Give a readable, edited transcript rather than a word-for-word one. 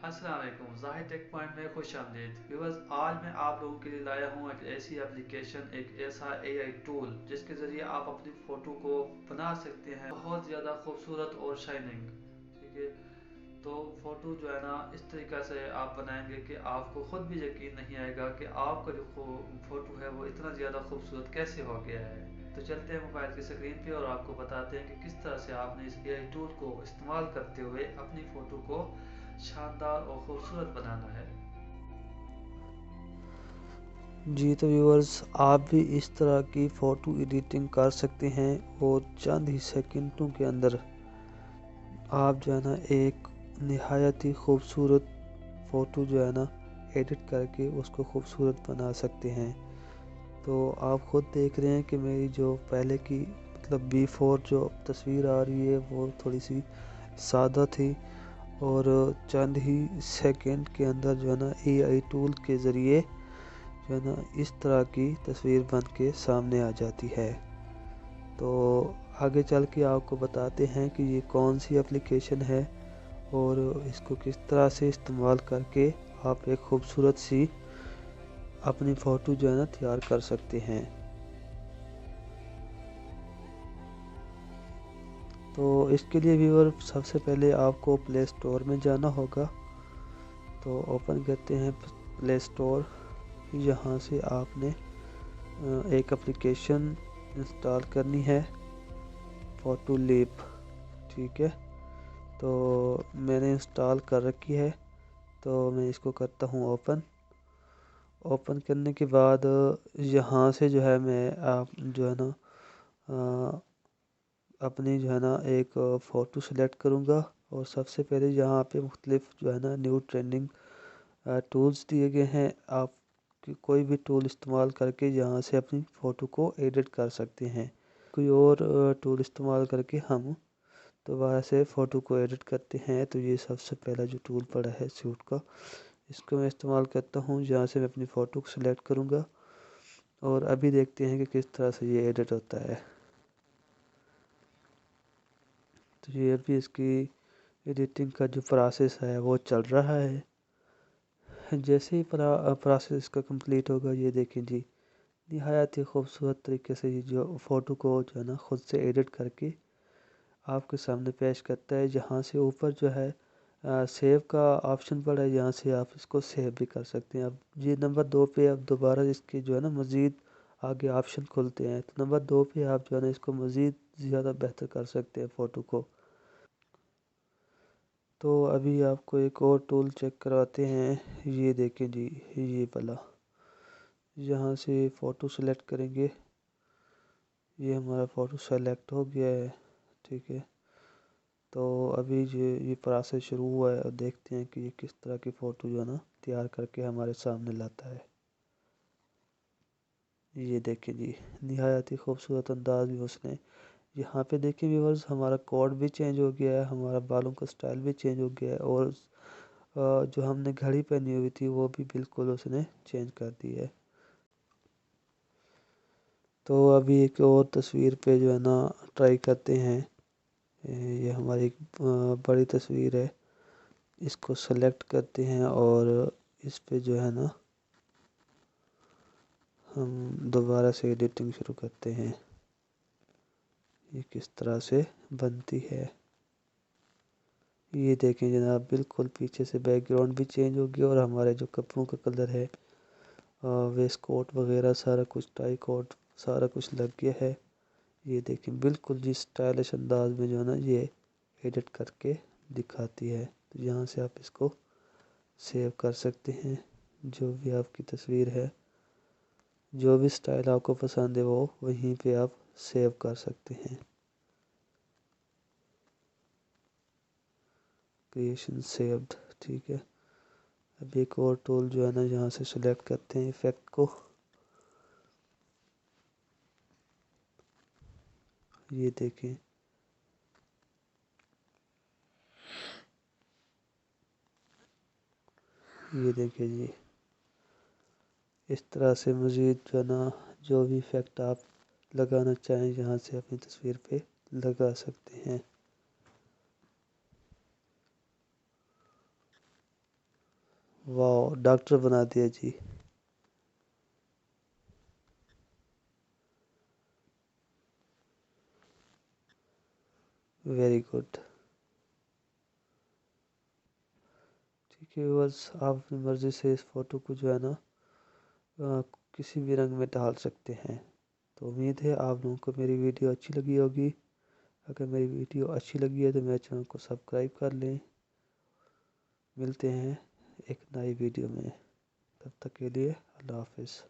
अस्सलाम वालेकुम, Zahid take point में खुश आमदीद व्यूअर्स। आज मैं आप लोगों के लिए लाया हूँ एक ऐसी एप्लीकेशन, एक ऐसा एआई टूल जिसके ज़रिए आप अपनी फ़ोटो को बना सकते हैं बहुत ज़्यादा खूबसूरत और शाइनिंग। ठीक है, तो फ़ोटो जो है ना इस तरीक़ा से आप बनाएंगे कि आपको ख़ुद भी यकीन नहीं आएगा कि आपका जो फ़ोटो है वो इतना ज़्यादा खूबसूरत कैसे हो गया है। तो चलते हैं मोबाइल की स्क्रीन पे और आपको बताते हैं कि किस तरह से आपने इस एआई टूल को इस्तेमाल करते हुए अपनी फ़ोटो को शानदार और खूबसूरत बनाना है। जी तो व्यूअर्स, आप भी इस तरह की फ़ोटो एडिटिंग कर सकते हैं और चंद ही सेकंडों के अंदर आप जो है ना एक निहायत ही खूबसूरत फ़ोटो जो है ना एडिट करके उसको खूबसूरत बना सकते हैं। तो आप ख़ुद देख रहे हैं कि मेरी जो पहले की मतलब बिफोर जो तस्वीर आ रही है वो थोड़ी सी सादा थी, और चंद ही सेकंड के अंदर जो है ना एआई टूल के ज़रिए जो है ना इस तरह की तस्वीर बन के सामने आ जाती है। तो आगे चल के आपको बताते हैं कि ये कौन सी एप्लीकेशन है और इसको किस तरह से इस्तेमाल करके आप एक खूबसूरत सी अपनी फ़ोटो जो है ना तैयार कर सकते हैं। तो इसके लिए व्यूअर सबसे पहले आपको प्ले स्टोर में जाना होगा। तो ओपन करते हैं प्ले स्टोर। यहाँ से आपने एक एप्लीकेशन इंस्टॉल करनी है, फ़ोटो लैब। ठीक है, तो मैंने इंस्टॉल कर रखी है, तो मैं इसको करता हूँ ओपन। ओपन करने के बाद यहाँ से जो है मैं आप जो है ना अपनी जो है ना एक फ़ोटो सेलेक्ट करूँगा। और सबसे पहले यहाँ पे मुख्तलिफ जो है ना न्यू ट्रेंडिंग टूल्स दिए गए हैं। आप कोई भी टूल इस्तेमाल करके यहाँ से अपनी फ़ोटो को एडिट कर सकते हैं। कोई और टूल इस्तेमाल करके हम दोबारा से फ़ोटो को एडिट करते हैं। तो ये सबसे पहला जो टूल पड़ा है शूट का, इसको मैं इस्तेमाल करता हूँ। जहाँ से मैं अपनी फ़ोटो को सिलेक्ट करूँगा और अभी देखते हैं कि किस तरह से ये एडिट होता है। तो ये अभी इसकी एडिटिंग का जो प्रोसेस है वो चल रहा है। जैसे ही प्रोसेस इसका कंप्लीट होगा, ये देखें जी, निहायत ही खूबसूरत तरीके से ये जो फ़ोटो को जो है ना ख़ुद से एडिट करके आपके सामने पेश करता है। जहाँ से ऊपर जो है सेव का ऑप्शन पड़ा है, यहाँ से आप इसको सेव भी कर सकते हैं। अब ये नंबर 2 पे अब दोबारा इसके जो है ना मज़ीद आगे ऑप्शन खुलते हैं। तो नंबर 2 पे आप जो है ना इसको मज़ीद ज़्यादा बेहतर कर सकते हैं फ़ोटो को। तो अभी आपको एक और टूल चेक करवाते हैं। ये देखें जी, ये वाला, यहाँ से फ़ोटो सेलेक्ट करेंगे। ये हमारा फ़ोटो सेलेक्ट हो गया है। ठीक है, तो अभी ये प्रोसेस शुरू हुआ है और देखते हैं कि ये किस तरह की फ़ोटो जो है ना तैयार करके हमारे सामने लाता है। ये देखें जी, निहायत ही खूबसूरत अंदाज में उसने यहाँ पे देखें व्यूअर्स, हमारा कोड भी चेंज हो गया है, हमारा बालों का स्टाइल भी चेंज हो गया है, और जो हमने घड़ी पहनी हुई थी वो भी बिल्कुल उसने चेंज कर दी है। तो अभी एक और तस्वीर पे जो है ना ट्राई करते हैं। ये हमारी एक बड़ी तस्वीर है, इसको सेलेक्ट करते हैं और इस पे जो है ना हम दोबारा से एडिटिंग शुरू करते हैं। ये किस तरह से बनती है, ये देखें जनाब, बिल्कुल पीछे से बैकग्राउंड भी चेंज हो गया और हमारे जो कपड़ों का कलर है, वेस्ट कोट वगैरह सारा कुछ, टाई कोट सारा कुछ लग गया है। ये देखें बिल्कुल जिस स्टाइलिश अंदाज में जो है ना ये एडिट करके दिखाती है। तो यहाँ से आप इसको सेव कर सकते हैं, जो भी आपकी तस्वीर है, जो भी स्टाइल आपको पसंद है वो वहीं पे आप सेव कर सकते हैं। Creation saved. ठीक है, अब एक और टूल जो है ना यहाँ से सिलेक्ट करते हैं इफ़ेक्ट को। ये देखें, ये देखिए जी, इस तरह से मज़ीद जो है ना जो भी इफ़ेक्ट आप लगाना चाहें यहाँ से अपनी तस्वीर पे लगा सकते हैं। वाह, डॉक्टर बना दिया जी। Very good. ठीक है बस आप अपनी मर्ज़ी से इस फ़ोटो को जो है ना अ, किसी भी रंग में डाल सकते हैं। तो उम्मीद है आप लोगों को मेरी वीडियो अच्छी लगी होगी। अगर मेरी वीडियो अच्छी लगी है तो मेरे चैनल को सब्सक्राइब कर लें। मिलते हैं एक नई वीडियो में, तब तक के लिए अल्लाह हाफिज़।